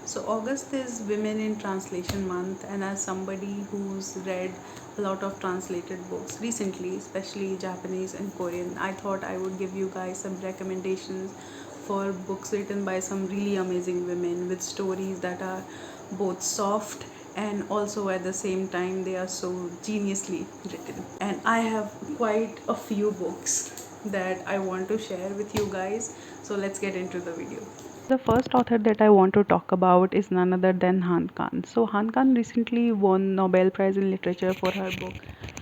So, August is Women in Translation Month, and as somebody who's read a lot of translated books recently, especially Japanese and Korean, I thought I would give you guys some recommendations for books written by some really amazing women with stories that are both soft and also at the same time they are so geniusly written. And I have quite a few books that I want to share with you guys. So, let's get into the video. The first author that I want to talk about is none other than Han Khan. So Han Khan recently won Nobel Prize in Literature for her book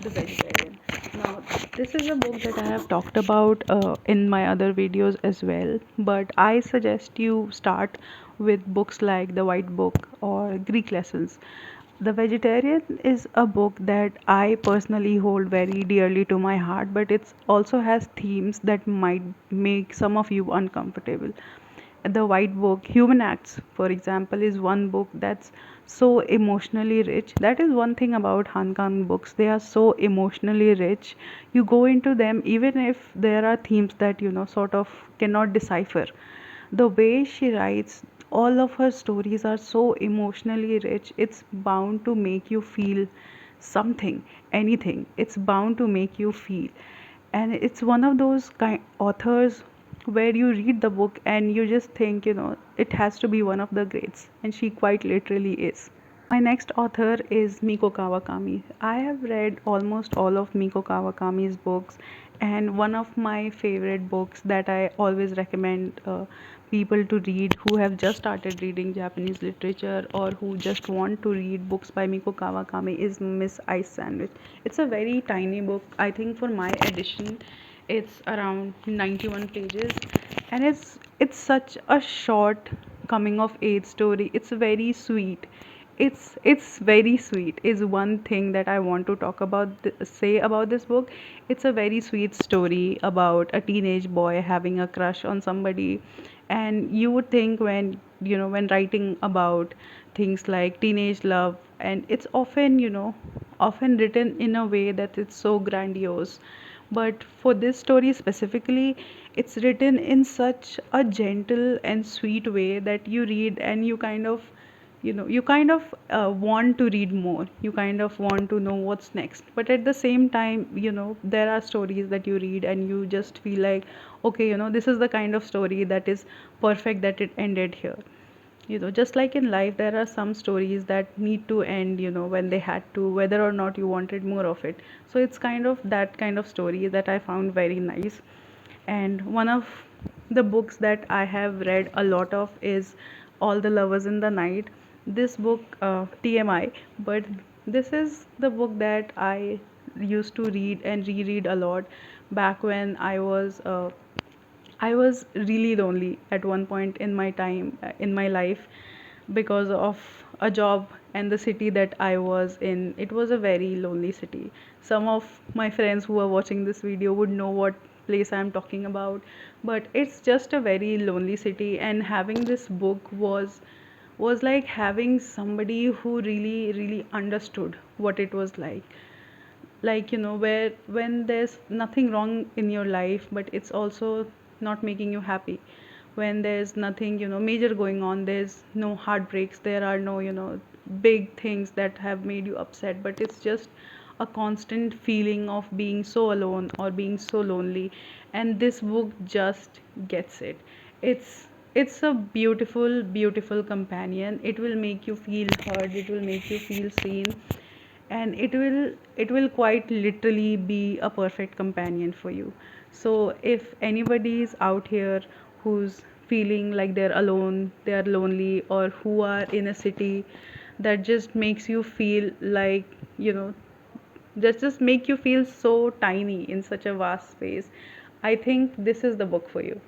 The Vegetarian. Now this is a book that I have talked about in my other videos as well, but I suggest you start with books like The White Book or Greek Lessons. The Vegetarian is a book that I personally hold very dearly to my heart, but it also has themes that might make some of you uncomfortable. The White Book, Human Acts, for example, is one book that's so emotionally rich. That is one thing about Han Kang books. They are so emotionally rich. You go into them even if there are themes that sort of cannot decipher. The way she writes, all of her stories are so emotionally rich. It's bound to make you feel something, anything. It's bound to make you feel. And it's one of those kind authors where you read the book and you just think, it has to be one of the greats, and she quite literally is. My next author is Miko Kawakami. I have read almost all of Miko Kawakami's books, and one of my favorite books that I always recommend people to read who have just started reading Japanese literature or who just want to read books by Miko Kawakami is Miss Ice Sandwich. It's a very tiny book. I think for my edition, it's around 91 pages, and it's such a short coming of age story. It's very sweet. It's very sweet is one thing that I want to talk about say about this book. It's a very sweet story about a teenage boy having a crush on somebody, and you would think when when writing about things like teenage love, and it's often often written in a way that it's so grandiose, but for this story specifically, it's written in such a gentle and sweet way that you read and you kind of want to read more. You kind of want to know what's next, but at the same time, there are stories that you read and you just feel like, okay, this is the kind of story that is perfect that it ended here. Just like in life, there are some stories that need to end when they had to, whether or not you wanted more of it. So it's kind of that kind of story that I found very nice. And one of the books that I have read a lot of is All the Lovers in the Night. This book, TMI, but this is the book that I used to read and reread a lot back when I was really lonely at one point in my time, in my life, because of a job and the city that I was in. It was a very lonely city. Some of my friends who are watching this video would know what place I'm talking about, but it's just a very lonely city, and having this book was like having somebody who really understood what it was like where when there's nothing wrong in your life, but it's also not making you happy. When there's nothing major going on, there's no heartbreaks, there are no big things that have made you upset, but it's just a constant feeling of being so alone or being so lonely, and this book just gets it. It's a beautiful companion. It will make you feel heard, it will make you feel seen, and it will quite literally be a perfect companion for you. So if anybody is out here who's feeling like they're alone, they're lonely, or who are in a city that just makes you feel like you know just make you feel so tiny in such a vast space, I think this is the book for you.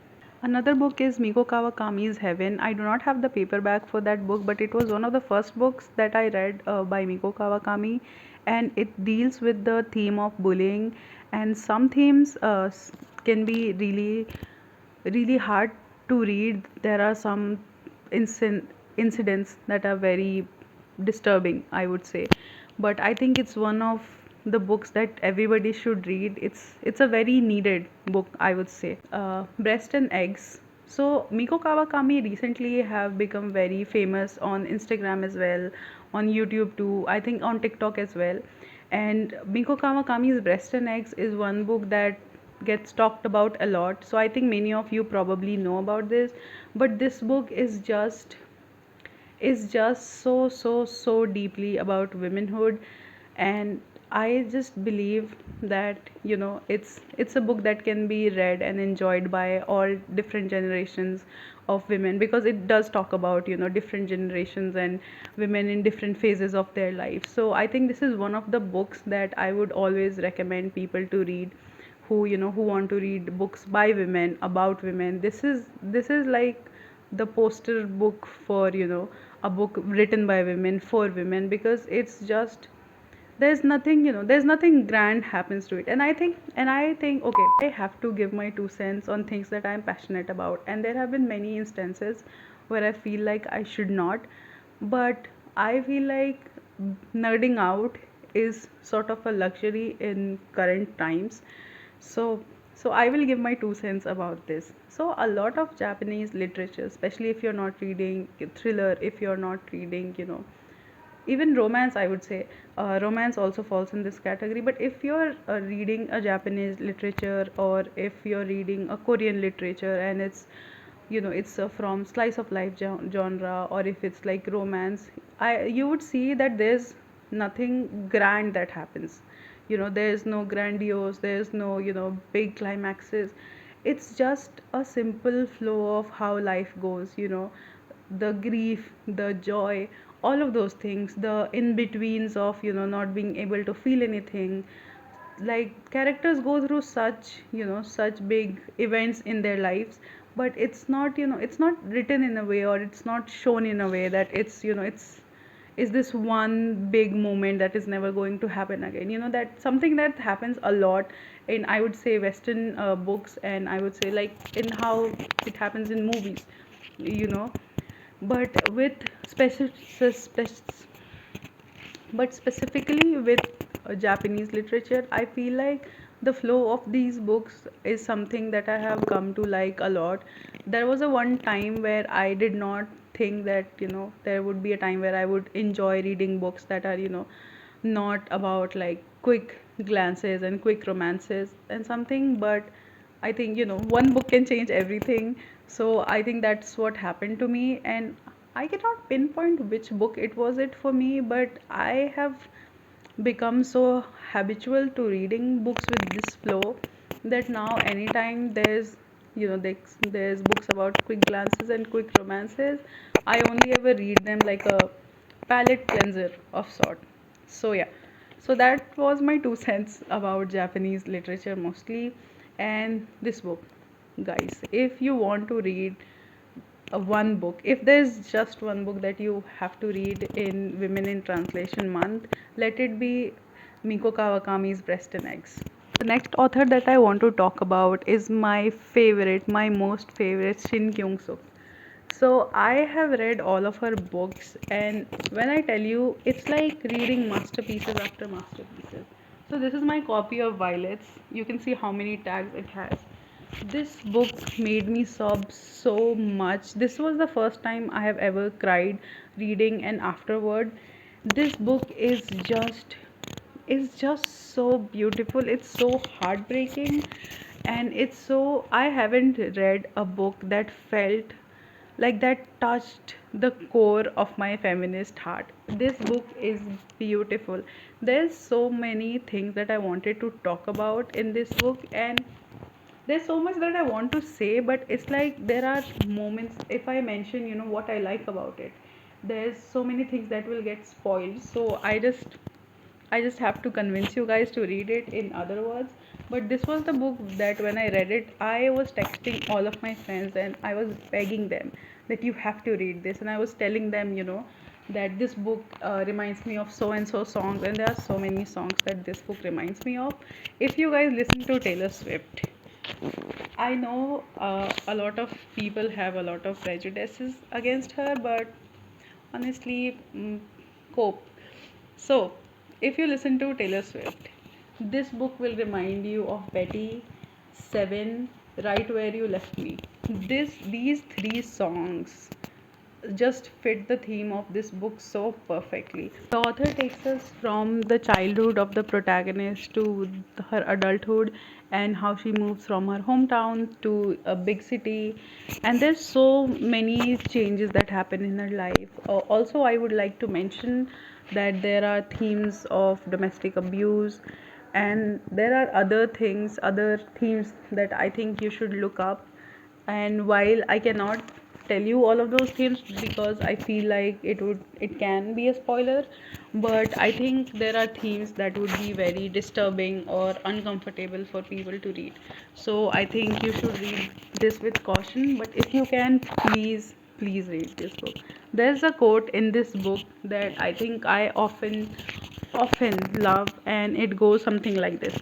Another book is Miko Kawakami's Heaven. I do not have the paperback for that book, but it was one of the first books that I read by Miko Kawakami, and it deals with the theme of bullying. And some themes can be really hard to read. There are some incidents that are very disturbing, I would say, but I think it's one of the books that everybody should read. It's a very needed book, I would say. Breast and Eggs So Miko Kawakami recently have become very famous on Instagram as well, on YouTube too, I think on TikTok as well. And Miko Kawakami's Breast and Eggs is one book that gets talked about a lot. So I think many of you probably know about this, but this book is just so deeply about womanhood. And I just believe that it's a book that can be read and enjoyed by all different generations of women, because it does talk about different generations and women in different phases of their life. So I think this is one of the books that I would always recommend people to read, who want to read books by women, about women. This is like the poster book for a book written by women for women, because it's just, there's nothing grand happens to it. And I think okay, I have to give my 2 cents on things that I'm passionate about, and there have been many instances where I feel like I should not, but I feel like nerding out is sort of a luxury in current times. So so I will give my 2 cents about this. So a lot of Japanese literature, especially if you're not reading thriller, if you're not reading even romance, I would say, romance also falls in this category. But if you're reading a Japanese literature, or if you're reading a Korean literature, and it's from slice of life genre, or if it's like romance, you would see that there's nothing grand that happens. There's no grandiose, there's no big climaxes. It's just a simple flow of how life goes. The grief, the joy, all of those things, the in betweens of not being able to feel anything. Like, characters go through such big events in their lives, but it's not written in a way, or it's not shown in a way that it's is this one big moment that is never going to happen again. That something that happens a lot in, I would say, Western books, and I would say, like, in how it happens in movies. you know but with specific but specifically with Japanese literature, I feel like the flow of these books is something that I have come to like a lot. There was a one time where I did not think that there would be a time where I would enjoy reading books that are not about like quick glances and quick romances and something. But I think one book can change everything. So I think that's what happened to me, and I cannot pinpoint which book it was it for me, but I have become so habitual to reading books with this flow that now anytime there's books about quick glances and quick romances, I only ever read them like a palate cleanser of sort. So yeah, so that was my 2 cents about Japanese literature mostly. And this book, guys, if you want to read one book, if there's just one book that you have to read in Women in Translation month, let it be Miko Kawakami's Breast and Eggs. The next author that I want to talk about is my most favorite, Shin Kyung Suk. So I have read all of her books, and when I tell you, it's like reading masterpieces after masterpieces. So this is my copy of Violets. You can see how many tags it has. This book made me sob so much. This was the first time I have ever cried reading, and afterward, this book is just so beautiful. It's so heartbreaking, and I haven't read a book that felt like that touched the core of my feminist heart. This book is beautiful. There's so many things that I wanted to talk about in this book, and there's so much that I want to say, but it's like there are moments, if I mention what I like about it, there's so many things that will get spoiled. So I just have to convince you guys to read it, in other words. But this was the book that when I read it, I was texting all of my friends and I was begging them that you have to read this. And I was telling them, that this book reminds me of so and so songs, and there are so many songs that this book reminds me of. If you guys listen to Taylor Swift, I know a lot of people have a lot of prejudices against her, but honestly, cope. So, if you listen to Taylor Swift, this book will remind you of Betty, Seven. Right Where You Left Me. These three songs just fit the theme of this book so perfectly. The author takes us from the childhood of the protagonist to her adulthood and how she moves from her hometown to a big city. And there's so many changes that happen in her life. Also, I would like to mention that there are themes of domestic abuse, and there are other themes that I think you should look up. And while I cannot tell you all of those themes because I feel like it can be a spoiler, but I think there are themes that would be very disturbing or uncomfortable for people to read. So I think you should read this with caution, but if you can, please read this book. There's a quote in this book that I think I often love, and it goes something like this: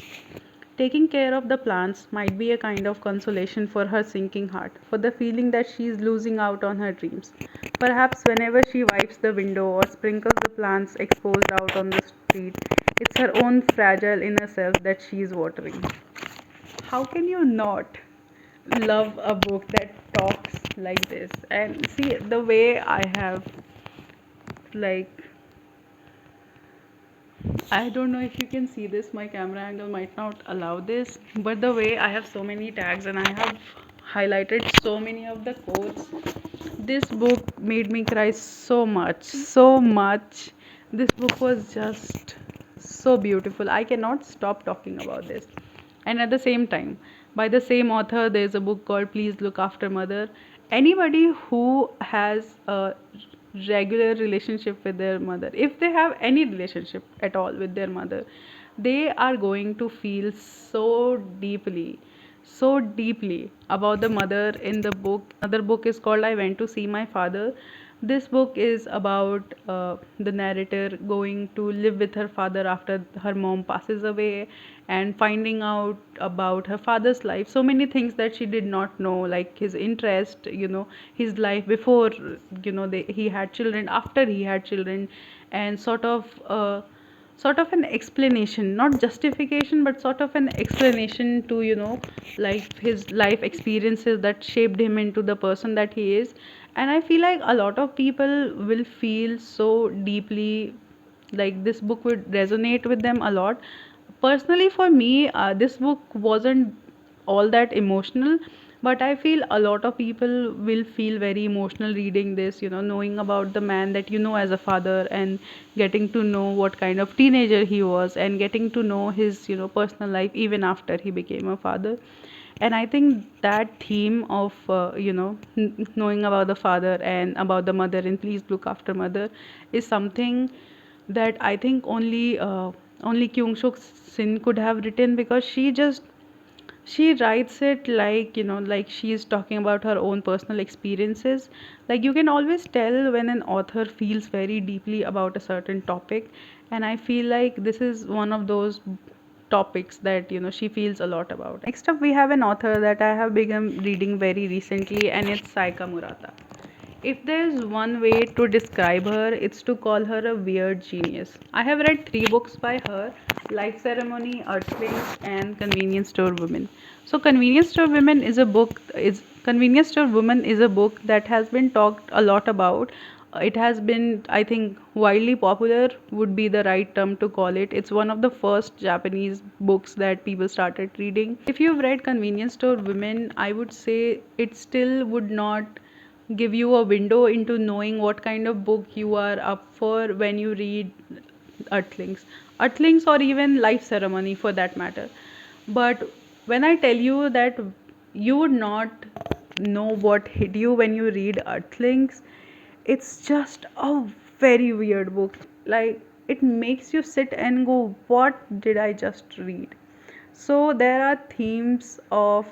taking care of the plants might be a kind of consolation for her sinking heart, for the feeling that she is losing out on her dreams. Perhaps whenever she wipes the window or sprinkles the plants exposed out on the street, it's her own fragile inner self that she is watering. How can you not love a book that talks like this? And see, the way I have, like, I don't know if you can see this, my camera angle might not allow this, but the way I have so many tags and I have highlighted so many of the quotes, this book made me cry so much, so much. This book was just so beautiful. I cannot stop talking about this. And at the same time, by the same author, there's a book called Please Look After Mother. Anybody who has a regular relationship with their mother, if they have any relationship at all with their mother, they are going to feel so deeply about the mother in the book. Another book is called I Went to See My Father. This book is about the narrator going to live with her father after her mom passes away, and finding out about her father's life, so many things that she did not know, like his interest, his life before, he had children, after he had children, and sort of an explanation, not justification, but sort of an explanation to, like his life experiences that shaped him into the person that he is. And I feel like a lot of people will feel so deeply, like this book would resonate with them a lot. Personally, for me, this book wasn't all that emotional, but I feel a lot of people will feel very emotional reading this, knowing about the man that you know as a father, and getting to know what kind of teenager he was, and getting to know his, personal life even after he became a father. And I think that theme of, knowing about the father and about the mother in Please Look After Mother is something that I think only Kyung Suk Sin could have written, because she writes it like, like she is talking about her own personal experiences. Like, you can always tell when an author feels very deeply about a certain topic, and I feel like this is one of those topics that, she feels a lot about. Next up, we have an author that I have begun reading very recently, and it's Saika Murata. If there's one way to describe her, it's to call her a weird genius. I have read three books by her: Life Ceremony, Earthlings, and Convenience Store Women. So, Convenience Store Woman is a book that has been talked a lot about. It has been, I think, widely popular, would be the right term to call it. It's one of the first Japanese books that people started reading. If you've read Convenience Store Women, I would say it still would not give you a window into knowing what kind of book you are up for when you read Earthlings, or even Life Ceremony for that matter. But when I tell you that you would not know what hit you when you read Earthlings, it's just a very weird book. Like, it makes you sit and go, what did I just read? So there are themes of,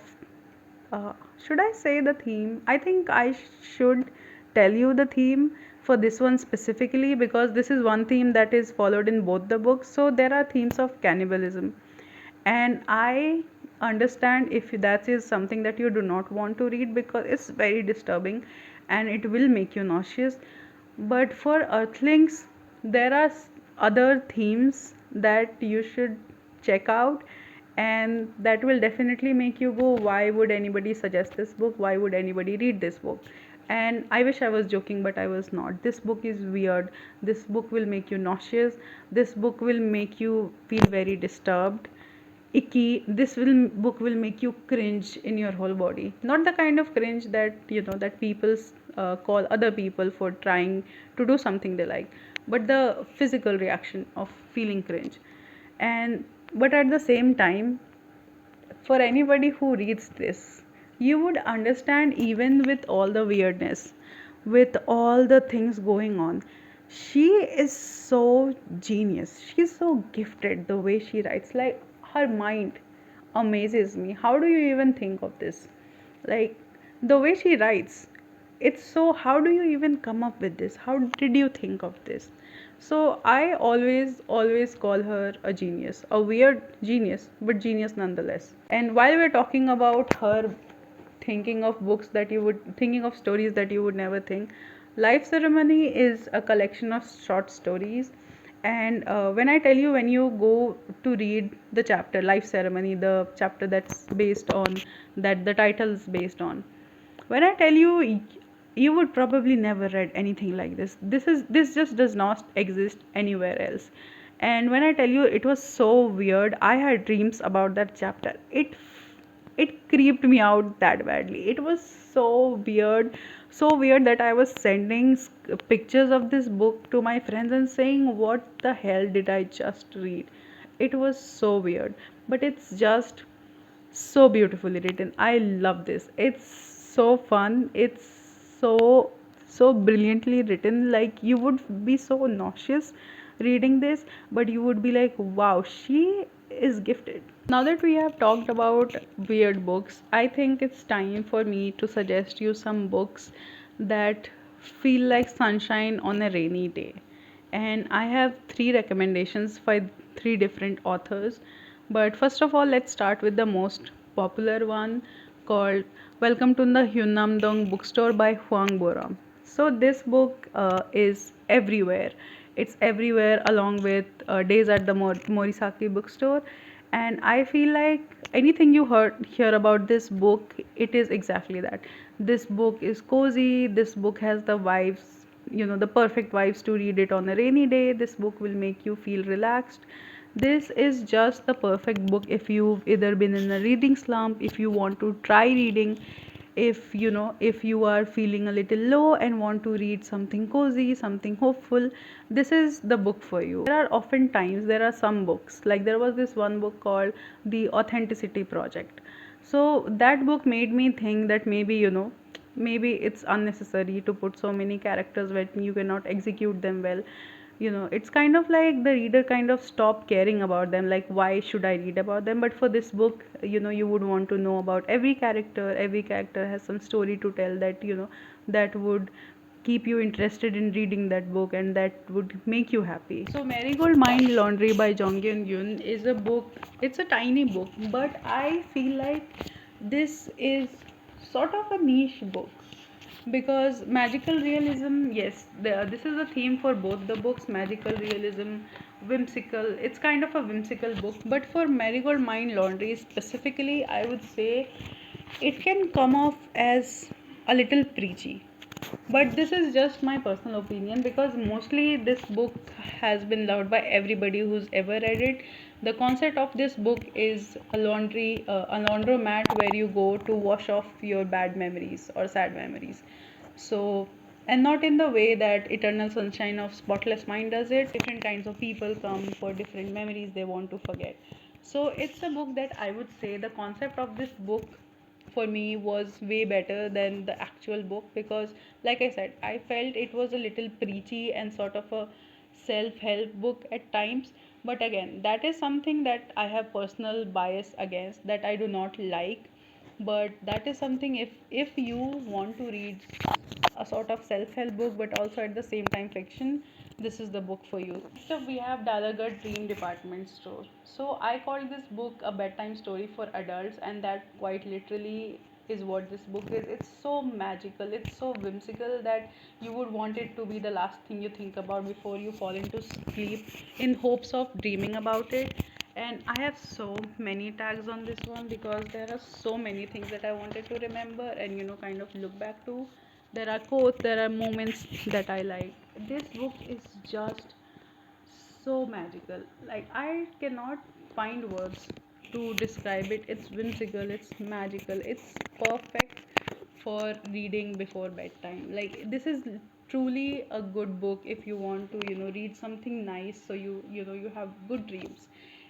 uh, should I say the theme? I think I should tell you the theme for this one specifically, because this is one theme that is followed in both the books. So there are themes of cannibalism, and I understand if that is something that you do not want to read, because it's very disturbing and it will make you nauseous. But for Earthlings, there are other themes that you should check out, and that will definitely make you go, why would anybody suggest this book, why would anybody read this book? And I wish I was joking, but I was not. This book is weird. This book will make you nauseous. This book will make you feel very disturbed, icky. This will book will make you cringe in your whole body. Not the kind of cringe that that people call other people for trying to do something they like, but the physical reaction of feeling cringe. And but at the same time, for anybody who reads this, you would understand, even with all the weirdness, with all the things going on. She is so genius. She's so gifted the way she writes. Like, her mind amazes me. How do you even think of this? Like, the way she writes, it's so, how do you even come up with this? How did you think of this? So I always call her a genius, a weird genius, but genius nonetheless. And while we're talking about her thinking of stories that you would never think, Life Ceremony is a collection of short stories. And when I tell you, when you go to read the chapter Life Ceremony, the chapter that's based on, that the title is based on, when I tell you, you would probably never read anything like this. This just does not exist anywhere else. And when I tell you, it was so weird. I had dreams about that chapter. It creeped me out that badly. It was so weird that I was sending pictures of this book to my friends and saying, "What the hell did I just read?" It was so weird, but it's just so beautifully written. I love this. It's so fun. It's so brilliantly written. Like, you would be so nauseous reading this, but you would be like, wow, she is gifted. Now that we have talked about weird books, I think it's time for me to suggest you some books that feel like sunshine on a rainy day. And I have three recommendations by three different authors. But first of all, let's start with the most popular one, called Welcome to the Hyunamdong Bookstore by Huang Boram. So this book is everywhere. It's everywhere along with Days at the Morisaki Bookstore. And I feel like anything you hear about this book, it is exactly that. This book is cozy. This book has the vibes, the perfect vibes to read it on a rainy day. This book will make you feel relaxed. This is just the perfect book if you've either been in a reading slump, if you want to try reading, if you are feeling a little low and want to read something cozy, something hopeful. This is the book for you. There are some books, like there was this one book called The Authenticity Project. So that book made me think that maybe it's unnecessary to put so many characters when you cannot execute them well. It's kind of like the reader kind of stop caring about them, like, why should I read about them? But for this book, you would want to know about every character has some story to tell, that would keep you interested in reading that book, and that would make you happy. So Marigold Mind Laundry by Jonghyun Yoon is a book. It's a tiny book, but I feel like this is sort of a niche book, because magical realism, yes, this is a theme for both the books. Magical realism, whimsical, it's kind of a whimsical book. But for Marigold Mind Laundry specifically, I would say it can come off as a little preachy. But this is just my personal opinion, because mostly this book has been loved by everybody who's ever read it. The concept of this book is a laundromat where you go to wash off your bad memories or sad memories. So, and not in the way that Eternal Sunshine of Spotless Mind does it. Different kinds of people come for different memories they want to forget. So it's a book that I would say the concept of this book for me was way better than the actual book, because like I said, I felt it was a little preachy and sort of a self-help book at times. But again, that is something that I have personal bias against, that I do not like. But that is something, if you want to read a sort of self-help book but also at the same time fiction, this is the book for you. Next up, we have Dalagar Dream Department Store. So I call this book a bedtime story for adults, and that quite literally is what this book is. It's so magical, it's so whimsical, that you would want it to be the last thing you think about before you fall into sleep, in hopes of dreaming about it. And I have so many tags on this one because there are so many things that I wanted to remember and kind of look back to. There are quotes, there are moments that I like. This book is just so magical. Like, I cannot find words to describe it. It's whimsical, it's magical, it's perfect for reading before bedtime. Like, this is truly a good book if you want to, read something nice, so you have good dreams.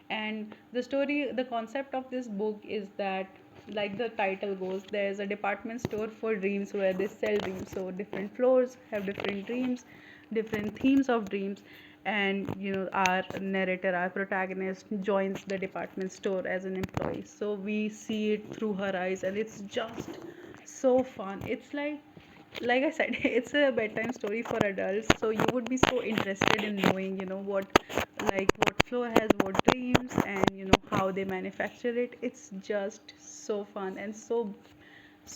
And the concept of this book is that, like the title goes, there's a department store for dreams where they sell dreams. So different floors have different dreams, different themes of dreams. And our narrator, our protagonist, joins the department store as an employee, so we see it through her eyes, and it's just so fun. It's like I said, it's a bedtime story for adults, so you would be so interested in knowing, what floor has what dreams, and how they manufacture it. It's just so fun and so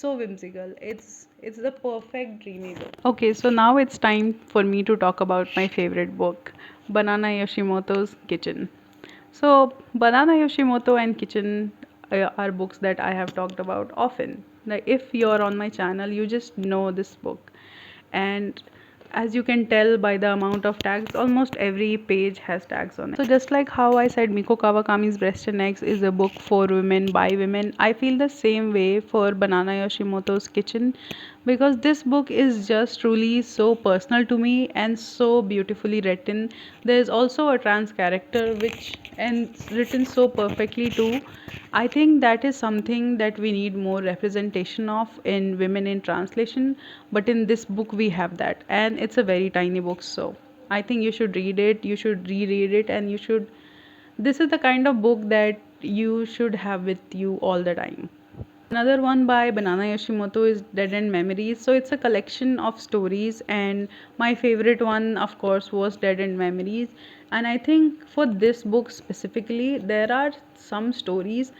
whimsical. It's the perfect dreamy book. Okay, so now it's time for me to talk about my favorite book, Banana Yoshimoto's Kitchen. So, Banana Yoshimoto and Kitchen are books that I have talked about often. Like, if you're on my channel, you just know this book. And as you can tell by the amount of tags, almost every page has tags on it. So, just like how I said Miko Kawakami's Breast and Eggs is a book for women by women, I feel the same way for Banana Yoshimoto's Kitchen, because this book is just truly so personal to me and so beautifully written. There's also a trans character, which and written so perfectly too. I think that is something that we need more representation of in women in translation, but in this book we have that, and it's a very tiny book, so I think you should read it, you should reread it, and you should this is the kind of book that you should have with you all the time. Another one by Banana Yoshimoto is Dead End Memories. So it's a collection of stories, and my favorite one, of course, was Dead End Memories. And I think for this book specifically, there are some stories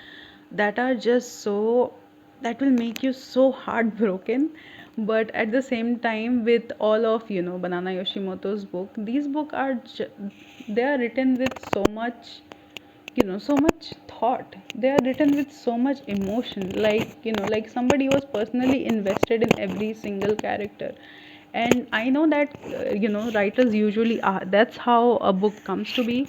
that are just so that will make you so heartbroken. But at the same time, with all of Banana Yoshimoto's book, these books are they are written with so much thought. They are written with so much emotion, like somebody was personally invested in every single character. And I know that writers usually are, that's how a book comes to be.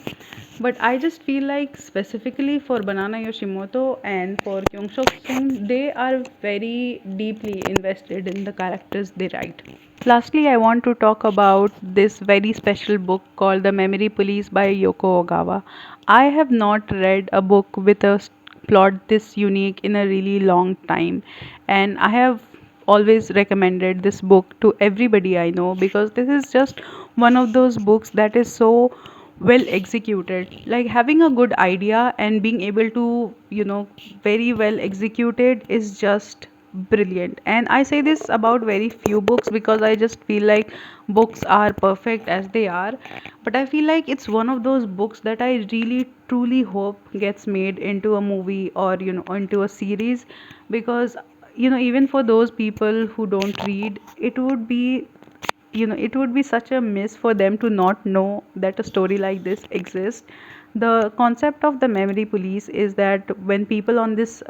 But I just feel like specifically for Banana Yoshimoto and for Kyung Sok Sing, they are very deeply invested in the characters they write. Lastly, I want to talk about this very special book called The Memory Police by Yoko Ogawa. I have not read a book with a plot this unique in a really long time, and I have always recommended this book to everybody I know, because this is just one of those books that is so well executed. Like, having a good idea and being able to, very well executed is just brilliant. And I say this about very few books because I just feel like books are perfect as they are, but I feel like it's one of those books that I really truly hope gets made into a movie or into a series, because even for those people who don't read, it would be such a miss for them to not know that a story like this exists. The concept of the memory police is that when people on this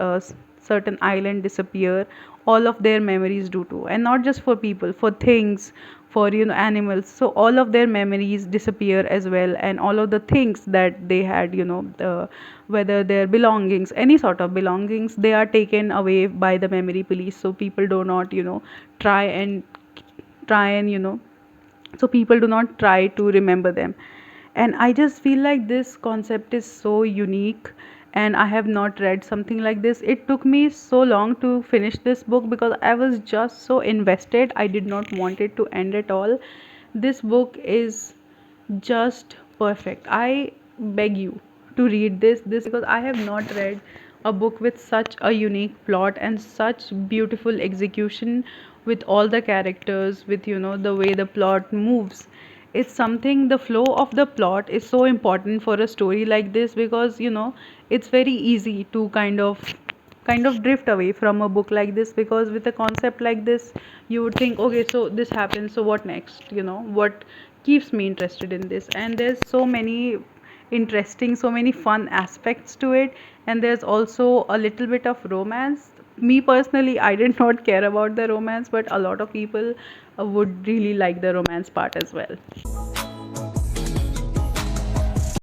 certain island disappear, all of their memories do too, and not just for people, for things, for animals. So all of their memories disappear as well, and all of the things that they had, whether their belongings, any sort of belongings, they are taken away by the memory police. So people do not try and try and so people do not try to remember them. And I just feel like this concept is so unique, and I have not read something like this. It took me so long to finish this book because I was just so invested. I did not want it to end at all. This book is just perfect. I beg you to read this because I have not read a book with such a unique plot and such beautiful execution, with all the characters, with the way the plot moves. It's something, the flow of the plot is so important for a story like this, because it's very easy to kind of drift away from a book like this, because with a concept like this you would think, okay, so this happens, so what next, what keeps me interested in this. And there's so many interesting, so many fun aspects to it, and there's also a little bit of romance. Me personally, I did not care about the romance, but a lot of people would really like the romance part as well.